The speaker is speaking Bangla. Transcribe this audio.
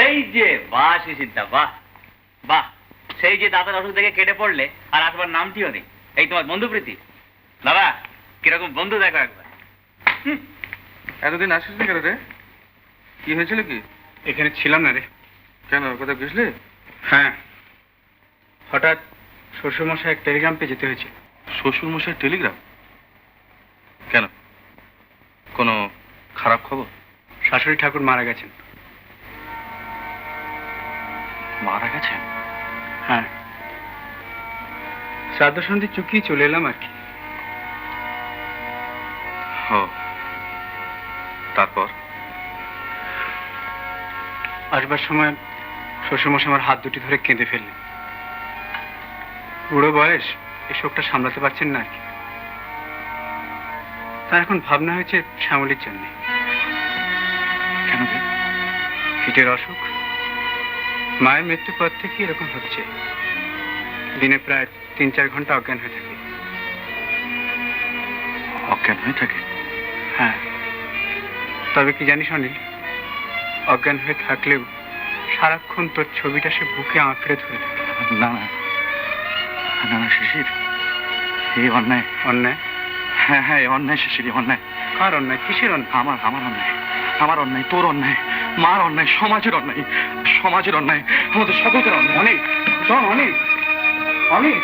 এই যে বাহ শিশিরদা, বাহ বাহ, সেই যে দাদার অসুখ থেকে কেটে পড়লে আর আসবার নামটিও নেই। এই তোমার বন্ধু প্রীতি। দাদা কিরকম বন্ধু দেখো একবার। এতদিন আসিস না কেন রে? কি হয়েছিল কি? এখানে ছিলাম না রে। কেন, কোথাও গেছলি? হ্যাঁ, হঠাৎ শ্বশুরমশাই এক টেলিগ্রাম পেয়ে যেতে হয়েছে। শ্বশুর মশাই টেলিগ্রাম? কেন, কোনো খারাপ খবর? শাশুড়ি ঠাকুর মারা গেছেন। মারা গেছেন? হ্যাঁ, শ্রাদ্ধ সন্ধি চুকিয়ে চলে এলাম আর কি। ও, তারপর? আসবার সময় শ্বশুরমশাই আমার হাত দুটি ধরে কেঁদে ফেললেন। বুড়ো বয়স, এই শোকটা সামলাতে পারছেন না আর কি। তার এখন ভাবনা হয়েছে শ্যামলীর জন্য। কেন রে? ফিটের অসুখ। মায়ের মৃত্যুর পর থেকে এরকম হচ্ছে। দিনে প্রায় 3-4 ঘন্টা অজ্ঞান হয়ে থাকে। অজ্ঞান হয়ে থাকে? হ্যাঁ, তবে কি জানিস অনিল, অজ্ঞান হয়ে থাকলেও সারাক্ষণ তোর ছবিটা সে বুকে আঁকড়ে ধরে থাকে। না না না না শিশির, এই অন্যায়। অন্যায়? হ্যাঁ হ্যাঁ, এই অন্যায় শিশির, অন্যায়। কার অন্যায়? কিসের অন্যায়? আমার অন্যায়, আমার অন্যায়, তোর অন্যায়, মার অন্যায়, সমাজের অন্যায়, সমাজের অন্যায়, আমাদের সকলকে অন্যায়। অনেক, শোন অনিল, অনিল।